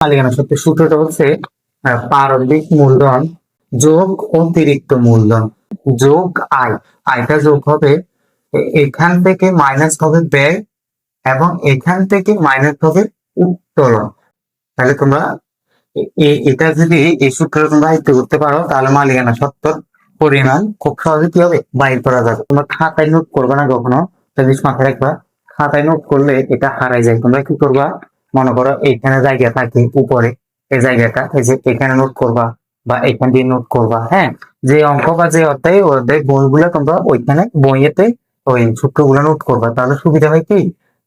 মালিকানা সত্যের সূত্রটা হচ্ছে প্রারম্ভিক মূলধন যোগ অতিরিক্ত মূলধন যোগ আয়। আয়টা যোগ হবে, এখান থেকে মাইনাস হবে ব্যয়, এবং এখান থেকে মাইনাস হবে উত্তোলন। তাহলে তোমরা এটা যদি এই সূত্রটা তোমরা আয়ত্ত করতে পারো, তাহলে মালিকানা সত্ত্বর পরিমাণ খুব সহজে কি হবে বাইর করা যাবে। তোমরা খাতায় নোট করবে না কখনো, জিনিস মাথায় রাখবা। খাতায় নোট করলে এটা হারাই যায়। তোমরা কি করবা, মনে করো এইখানে জায়গা থাকে উপরে, এই জায়গাটা এই যে এখানে নোট করবা বা এখান দিয়ে নোট করবা। হ্যাঁ, যে অঙ্ক বা যে অধ্যায় বইগুলো তোমরা ওইখানে বইয়েতে ওই সূত্রগুলো নোট করবা, তাহলে সুবিধা হয় কি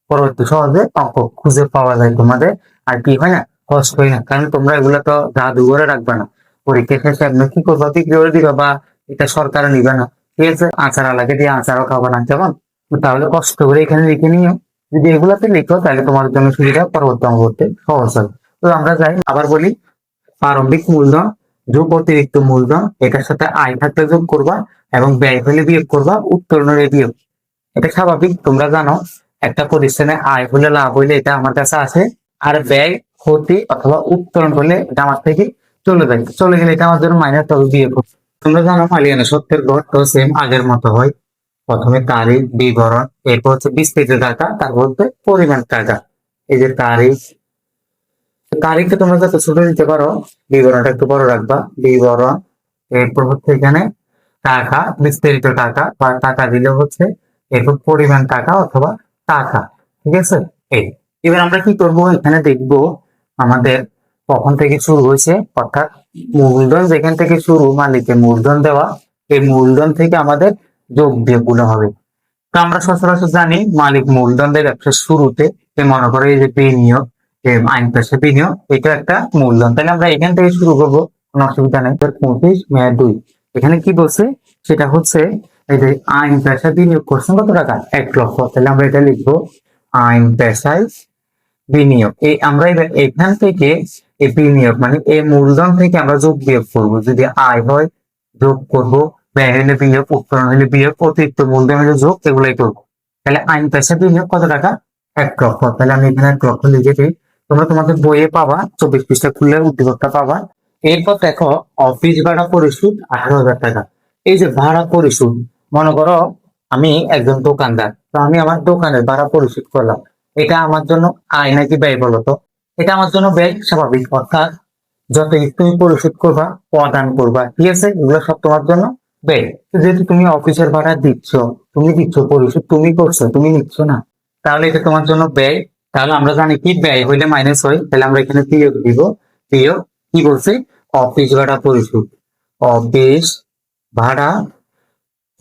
পরবর্তী সহজে অঙ্ক খুঁজে পাওয়া যায় তোমাদের। আর কি হয় না, কষ্ট হয় না, কারণ তোমরা এগুলো তো জাদুঘরে রাখবা না, পরীক্ষা শেষে আপনি কি করবা, বিক্রি করে দিবা, বা এটা সরকারও নিবে না। ঠিক আছে, আচার আলাকে দিয়ে আচারও খাবা না, কেমন? তাহলে কষ্ট করে এখানে লিখে নিও। যদি এগুলাতে লিখো তাহলে তোমার জন্য সুবিধা, পরবর্তী অঙ্ক করতে সহজ হবে। তো আমরা যাই, আবার বলি, প্রারম্ভিক মূলধন যোগ অতিরিক্ত মূলধন, এটার সাথে আয় থাকলে যোগ করবা, এবং ব্যয় হলে বিয়োগ করবা, উত্তোলনের বিয়োগ। এটা স্বাভাবিক, তোমরা জানো একটা প্রতিষ্ঠানে আয় হলে লাভ হইলে এটা আমার কাছে আসে, আর ব্যয় ক্ষতি অথবা উত্তোলন হলে এটা আমার থেকে চলে যায়, চলে গেলে এটা আমার জন্য মাইনাস হবে বিয়োগ। তোমরা জানো মালিকানা সত্যের ঘরটা সেম আগের মতো হয়। প্রথমে তারিখ বিবরণ, এরপর হচ্ছে বিস্তৃত টাকা, তারপর হচ্ছে পরিমাণ টাকা। এই যে তারিখ, তারিখটা তোমরা যত ছোট দিতে পারো, বিবরণটা একটু বড় রাখবা, বিবরণ। এরপর হচ্ছে এখানে টাকা, বিস্তারিত টাকা বা টাকা দিলে হচ্ছে এরপর পরিমাণ টাকা অথবা টাকা। ঠিক আছে, এই এবার আমরা কি করব, এখানে দেখব আমাদের কখন থেকে শুরু হয়েছে, অর্থাৎ মূলধন যেখান থেকে শুরু, মালিকের মূলধন দেওয়া, এই মূলধন থেকে আমাদের যোগ বিয়োগ গুলো হবে। তো আমরা সচরাচর জানি মালিক মূলধন দেয় ব্যবসার শুরুতে, মনে করো এই যে বিনিয়োগ, আইন পেশা বিনিয়োগ, এটা একটা মূলধন। তাহলে আমরা এখান থেকে শুরু করবো, কোনো অসুবিধা নেই। 25/2 এখানে কি বলছে, সেটা হচ্ছে এই যে আইন পেশা বিনিয়োগ করছেন কত টাকা, 1 লক্ষ। তাহলে আমরা এটা লিখবো আইন পেশায় বিনিয়োগ। এই আমরা এবার এখান থেকে এই বিনিয়োগ মানে এই মূলধন থেকে আমরা যোগ বিয়োগ করবো। যদি আয় হয় যোগ করব, ব্যয় হলে বিয়োগ, উত্তোলন হলে বিয়োগ, অতিরিক্ত মূলধন হলে যোগ, এগুলাই করবো। তাহলে আইন পেশা বিনিয়োগ কত টাকা, 1 লক্ষ। তাহলে আমি এখানে 1 লক্ষ লিখে দিই। তোমরা তোমাদের বইয়ে পাবা, 24 পৃষ্ঠা খুললে উদ্যোগটা পাবা। এরপর দেখো অফিস ভাড়া পরিশোধ 18,000 টাকা। এই যে ভাড়া পরিশোধ, মনে করো আমি একজন দোকানদার, তো আমি আমার দোকানের ভাড়া পরিশোধ করলাম। এটা আমার জন্য আয় নাকি ব্যয় বলতো? এটা আমার জন্য ব্যয়, স্বাভাবিক। অর্থাৎ যত তুমি পরিশোধ করবা, প্রদান করবা, ঠিক আছে, এগুলো সব তোমার জন্য ব্যয়। যেহেতু তুমি অফিসের ভাড়া দিচ্ছ, তুমি দিচ্ছ পরিশোধ, তুমি করছো, তুমি নিচ্ছ না, তাহলে এটা তোমার জন্য ব্যয়। তাহলে আমরা জানি কি ব্যয় হইলে মাইনাস হয়, তাহলে আমরা এখানে বিয়োগ দিব। বিয়োগ কি বলছে, অফিস ভাড়া পরিশোধ, অফিস ভাড়া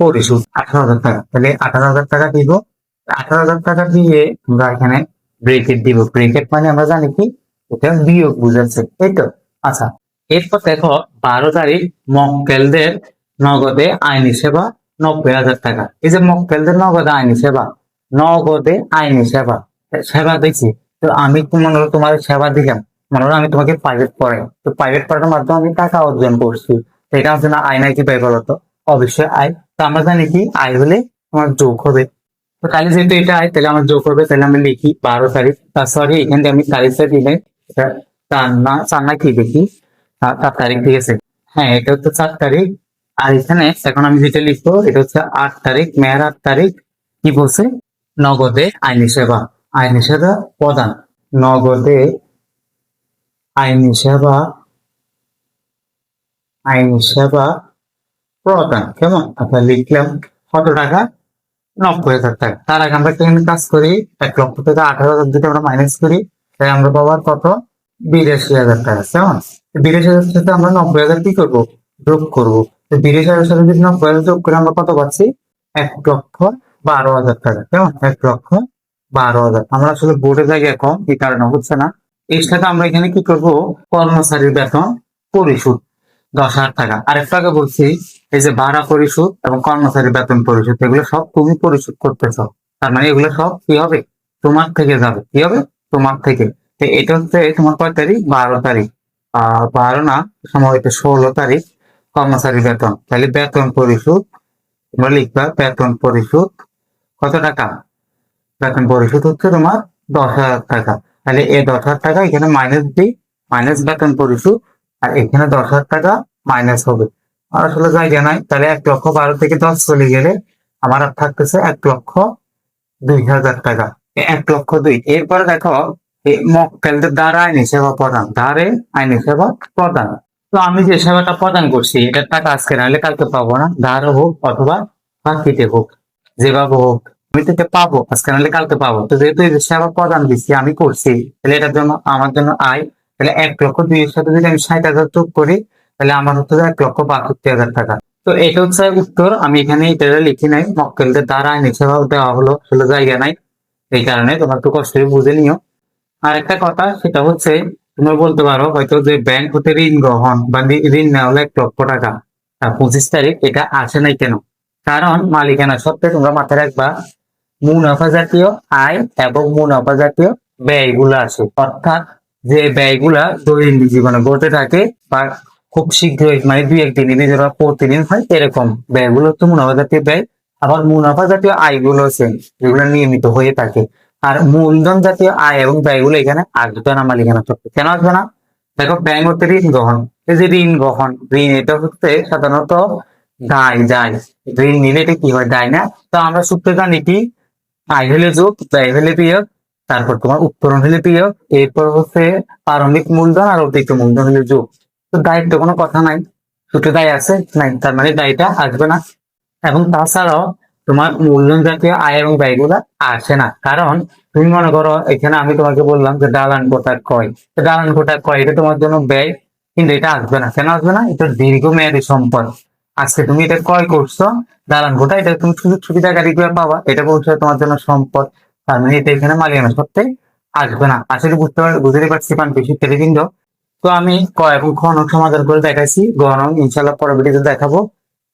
পরিশোধ 18,000 টাকা। তাহলে 18,000 টাকা দিব। 18,000 টাকা দিয়ে আমরা এখানে ব্রেকেট দিব। ব্রেকেট মানে আমরা জানি কি, এটা বিয়োগ বুঝাচ্ছে, তাই তো? আচ্ছা, এরপর দেখো 12 তারিখ মক্কেলদের নগদে আইনি সেবা 90,000 টাকা। এই যে মক্কেলদের নগদে আইনি সেবা, নগদে আইনি সেবা, সেবা দেখছি। তো আমি মনে হলো তোমার সেবা দিলাম, মনে হলো আমি তোমাকে প্রাইভেট পড়াই, তো প্রাইভেট পড়ানোর মাধ্যমে আমি টাকা অর্জন করছি, এটা হচ্ছে না আয় নাকি ব্যয় বলতো? অবশ্যই আয়। তো আমরা জানি কি আয় হলে আমার যোগ হবে। তো তাহলে যেহেতু এটা আয়, তাহলে আমার যোগ হবে। তাহলে আমি লিখি 12 তারিখ, সরি এখান থেকে আমি তারিখটা দিলে এটা চার না কি দেখি, 4 তারিখ, ঠিক আছে। হ্যাঁ, এটা হচ্ছে 4 তারিখ। আর এখানে এখন আমি যেটা লিখবো এটা হচ্ছে 8 তারিখ, মেয়ের 8 তারিখ। কি বলছে, নগদে আইনি সেবা, আইনি সেবা প্রদান, নগদে আইনি সেবা, আইনি সেবা প্রদান, কেমন? আপনার লিখলাম কত টাকা, 90,000 টাকা। তার আগে আমরা এখানে কাজ করি, 1 লক্ষ থেকে 18,000 যদি আমরা মাইনাস করি, তাই আমরা পাবো কত, 82,000 টাকা, কেমন? 82,000 সাথে আমরা 90,000 কি করবো, যোগ করবো। তো 82,000 সাথে যদি 90,000 যোগ করে আমরা কত পাচ্ছি, 1,12,000 টাকা, কেমন? 1,12,000। আমরা আসলে বোর্ডে জায়গায় কম, এই কারণে হচ্ছে না। এর সাথে আমরা এখানে কি করব, কর্মচারীর বেতন পরিশোধ 10,000 টাকা। আরেকটু আগে বলছি, এই যে ভাড়া পরিশোধ এবং কর্মচারী বেতন পরিশোধ, এগুলো সব তুমি পরিশোধ করতেছ। তার মানে এগুলো সব কি হবে, তোমার থেকে যাবে। কি হবে, তোমার থেকে। তো এটা হচ্ছে তোমার কয় তারিখ, 12 তারিখ। 12 না, সময় 16 তারিখ কর্মচারী বেতন। তাহলে বেতন পরিশোধ তোমরা লিখবা, বেতন পরিশোধ কত টাকা, বেতন পরিশোধ হচ্ছে তোমার 10,000 টাকা। তাহলে এই 10,000 টাকা এখানে মাইনাস দিই, মাইনাস বেতন পরিশোধ, আর এখানে 10,000 টাকা মাইনাস হবে। আর আসলে জায়গা নাই, তাহলে 1,12,000 থেকে 10 চলে গেলে আমার আর থাকতেছে 1,02,000 টাকা। 1,02,000। এরপরে দেখো এই মক্কেলদের দ্বারা আইনি সেবা প্রদান, ধারে আইনি সেবা প্রদান। তো আমি যে সেবাটা প্রদান করছি এটার টাকা আজকে নাহলে কালকে পাবো না, ধারে হোক অথবা বাকিতে হোক, যেভাবে হোক আমি থেকে পাবো, আজকে নাহলে কালকে পাবো। তো যেহেতু এই যে সেবা প্রদান দিচ্ছি আমি করছি, তাহলে এটার জন্য আমার জন্য আয়, তাহলে 1,02,000 সাথে যদি আমি 60,000 যোগ করি তাহলে আমার হচ্ছে 1,62,000 টাকা। তো এটা হচ্ছে উত্তর। আমি এখানে এটা লিখি নাই, মক্কেলদের দ্বারা আইনি সেবা দেওয়া হলো, আসলে জায়গা নাই, এই কারণে তোমার একটু কষ্ট করে বুঝে নিও। আর একটা কথা সেটা হচ্ছে, তোমরা বলতে পারো হয়তো যে ব্যাংক হতে ঋণ গ্রহণ বা ঋণ নেওয়া হলো 1,00,000 টাকা, 25 তারিখ এটা আসে নাই কেন? কারণ মালিকানা সত্ত্বে তোমরা মাথায় রাখবা মুনাফা জাতীয় আয় এবং মুনাফা জাতীয় ব্যয়গুলো আছে, অর্থাৎ যে ব্যয়গুলা দৈনন্দিন জীবনে ঘটে থাকে বা খুব শীঘ্রই মানে 2-1 দিনের ভিতরে প্রতিদিন হয়, এরকম ব্যয়গুলো হচ্ছে মুনাফা জাতীয় ব্যয়। আবার মুনাফা জাতীয় আয়গুলো আছে যেগুলো নিয়মিত হয়ে থাকে। আর মূলধন জাতীয় আয় এবং ব্যয়গুলো এখানে আসবে না মালিকানা সত্ত্বে। কেন আসবে না? দেখো ব্যাংক হচ্ছে ঋণ গ্রহণ, এই যে ঋণ গ্রহণ, ঋণ এটা হচ্ছে সাধারণত দায় যায়, ঋণ নিলে এটা কি হয়, দায় না? তো আমরা সূত্রে জানি কি, আয় হলে যোগ, ব্যয় হলে বিয়োগ, তারপর তোমার উত্তোলন হলে বিয়োগ, এরপর হচ্ছে প্রারম্ভিক মূলধন আর অতিরিক্ত মূলধন হলে যোগ। তো দায়ের তো কোনো কথা নাই, সূত্রে দায় আছে নাই, তার মানে দায়টা আসবে না। এবং তাছাড়াও তোমার মূলধন জাতীয় আয় এবং ব্যয়গুলো আসে না, কারণ তুমি মনে করো এখানে আমি তোমাকে বললাম যে দালান কোটা ক্রয়, তো দালান কোটা ক্রয় এটা তোমার জন্য ব্যয়, কিন্তু এটা আসবে না। কেন আসবে না? এটা দীর্ঘমেয়াদী সম্পদ। আজকে তুমি এটা ক্রয় করছো, দালান কোটা এটা তুমি সুযোগ সুবিধাকারী করে পাবা, এটা বলছো তোমার জন্য সম্পদ, তার মানে এটা এখানে মালিকানা সত্ত্বে আসবে না। আসলে বুঝতে পারছি পান বেশি কিন্তু। তো আমি ক এবং খ নং সমাধান করে দেখাইছি, গ নং ইনশাল্লাহ পরের ভিডিওতে দেখাবো।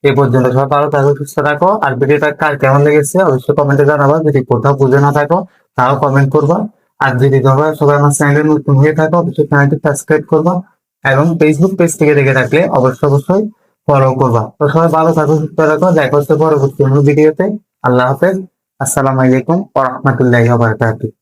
এই পর্যন্ত সবাই ভালো থাকো, সুস্থ থাকো। আর ভিডিওটা কার কেমন লেগেছে অবশ্যই কমেন্টে জানাবা, যদি কোথাও বুঝে না থাকো তাও কমেন্ট করবা। আর যদি তোমরা সবাই আমার চ্যানেলে নতুন হয়ে থাকো অবশ্যই চ্যানেলটি সাবস্ক্রাইব করবা, এবং ফেসবুক পেজ থেকে দেখে থাকলে অবশ্যই ফলো করবা। তো সবাই ভালো থাকো, সুস্থ থাকো, দেখা হচ্ছে পরবর্তী কোনো ভিডিওতে। আল্লাহ হাফেজ, আসসালামু আলাইকুম ওয়া রাহমাতুল্লাহি ওয়া বারাকাতুহু।